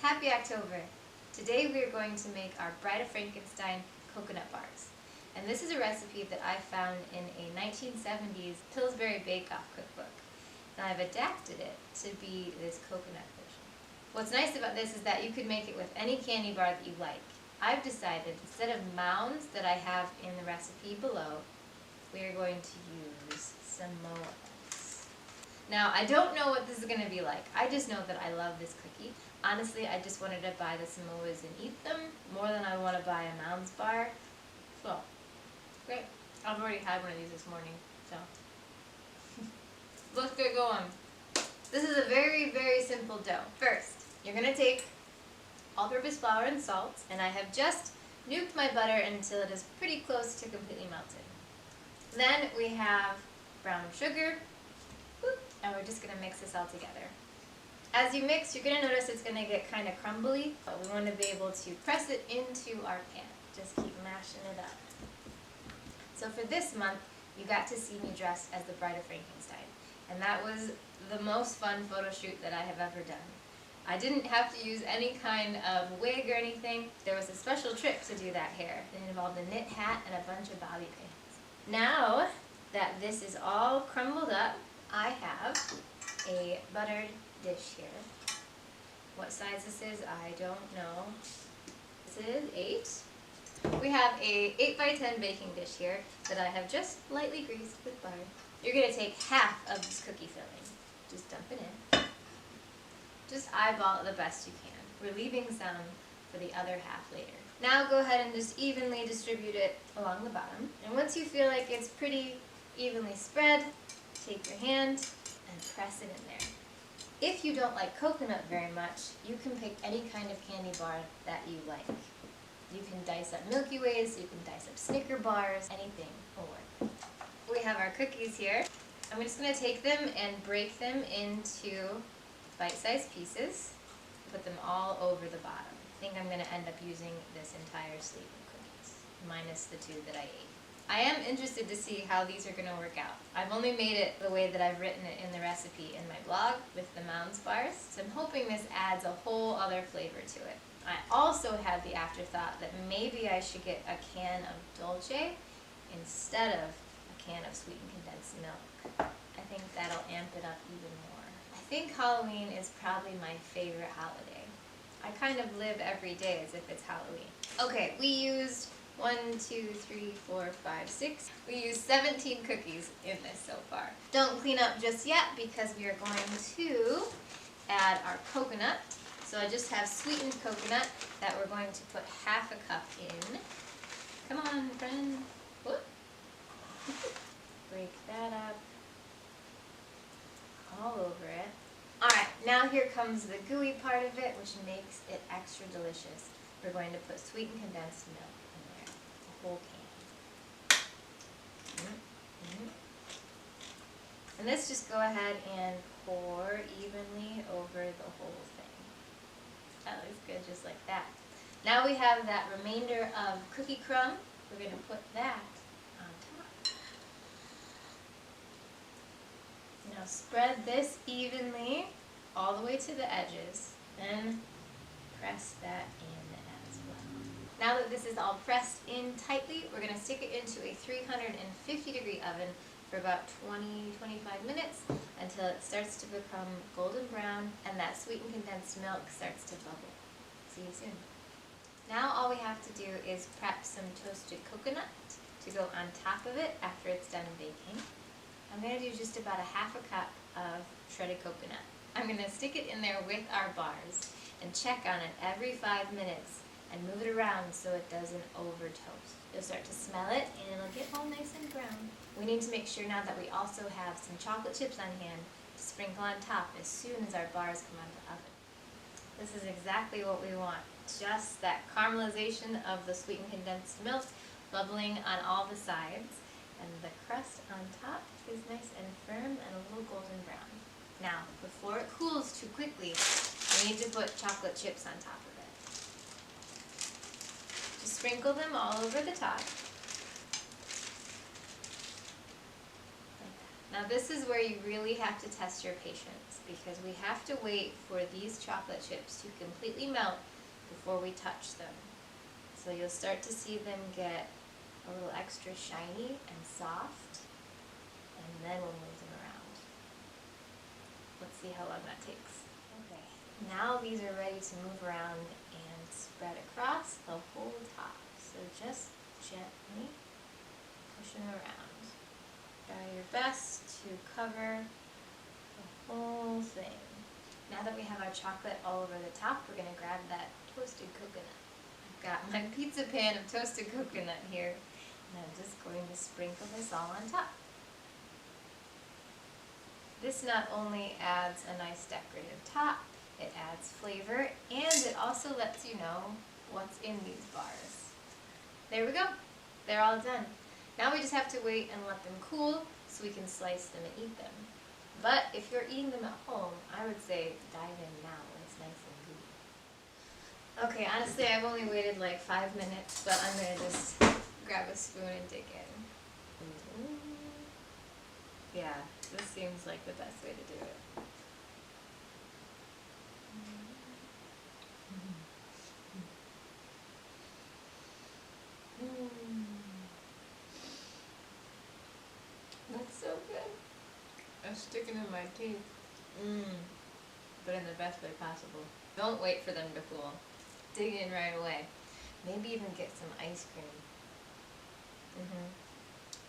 Happy October! Today we are going to make our Bride of Frankenstein coconut bars. And this is a recipe that I found in a 1970s Pillsbury Bake Off cookbook. And I've adapted it to be this coconut version. What's nice about this is that you could make it with any candy bar that you like. I've decided instead of mounds that I have in the recipe below, we are going to use Samoas. Now, I don't know what this is going to be like. I just know that I love this cookie. Honestly, I just wanted to buy the Samoas and eat them more than I want to buy a Mounds bar. So, great. I've already had one of these this morning, so let's get going. This is a very, very simple dough. First, you're going to take all-purpose flour and salt, and I have just nuked my butter until it is pretty close to completely melted. Then we have brown sugar, and we're just going to mix this all together. As you mix, you're going to notice it's going to get kind of crumbly, but we want to be able to press it into our pan. Just keep mashing it up. So for this month, you got to see me dressed as the Bride of Frankenstein, and that was the most fun photo shoot that I have ever done. I didn't have to use any kind of wig or anything. There was a special trick to do that hair. It involved a knit hat and a bunch of bobby pins. Now that this is all crumbled up, I have a buttered dish here. What size this is, I don't know. This is 8. We have a 8 by 10 baking dish here that I have just lightly greased with butter. You're going to take half of this cookie filling. Just dump it in. Just eyeball it the best you can. We're leaving some for the other half later. Now go ahead and just evenly distribute it along the bottom. And once you feel like it's pretty evenly spread, take your hand and press it in there. If you don't like coconut very much, you can pick any kind of candy bar that you like. You can dice up Milky Ways, you can dice up Snicker bars, anything will work. We have our cookies here. I'm just going to take them and break them into bite-sized pieces. Put them all over the bottom. I think I'm going to end up using this entire sleeve of cookies, minus the 2 that I ate. I am interested to see how these are going to work out. I've only made it the way that I've written it in the recipe in my blog with the Mounds bars, so I'm hoping this adds a whole other flavor to it. I also had the afterthought that maybe I should get a can of Dolce instead of a can of sweetened condensed milk. I think that'll amp it up even more. I think Halloween is probably my favorite holiday. I kind of live every day as if it's Halloween. Okay, we used 1, 2, 3, 4, 5, 6. We used 17 cookies in this so far. Don't clean up just yet because we are going to add our coconut. So I just have sweetened coconut that we're going to put half a cup in. Come on, friend. Whoop. Break that up all over it. Alright, now here comes the gooey part of it, which makes it extra delicious. We're going to put sweetened condensed milk in there, a whole can. And let's just go ahead and pour evenly over the whole thing. That looks good, just like that. Now we have that remainder of cookie crumb. We're going to put that on top. Now spread this evenly all the way to the edges. Then press that in as well. Now that this is all pressed in tightly, we're going to stick it into a 350 degree oven for about 20-25 minutes until it starts to become golden brown and that sweetened condensed milk starts to bubble. See you soon. Now all we have to do is prep some toasted coconut to go on top of it after it's done baking. I'm going to do just about a half a cup of shredded coconut. I'm going to stick it in there with our bars and check on it every 5 minutes and move it around so it doesn't over toast. You'll start to smell it and it'll get all nice and brown. We need to make sure now that we also have some chocolate chips on hand to sprinkle on top as soon as our bars come out of the oven. This is exactly what we want. Just that caramelization of the sweetened condensed milk bubbling on all the sides, and the crust on top is nice and firm and a little golden brown. Now, before it cools too quickly, we need to put chocolate chips on top of it. Just sprinkle them all over the top. Now this is where you really have to test your patience, because we have to wait for these chocolate chips to completely melt before we touch them. So you'll start to see them get a little extra shiny and soft, and then we'll move them around. Let's see how long that takes. Okay, now these are ready to move around and spread across the whole top. So just gently push them around. Try your best to cover the whole thing. Now that we have our chocolate all over the top, we're going to grab that toasted coconut. I've got my pizza pan of toasted coconut here, and I'm just going to sprinkle this all on top. This not only adds a nice decorative top, it adds flavor, and it also lets you know what's in these bars. There we go. They're all done. Now we just have to wait and let them cool so we can slice them and eat them. But if you're eating them at home, I would say dive in now when it's nice and gooey. Okay, honestly, I've only waited like 5 minutes, but I'm going to just grab a spoon and dig in. Ooh. Yeah, this seems like the best way to do it. That's so good. It's sticking in my teeth. But in the best way possible. Don't wait for them to cool. Dig in right away. Maybe even get some ice cream.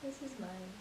This is mine.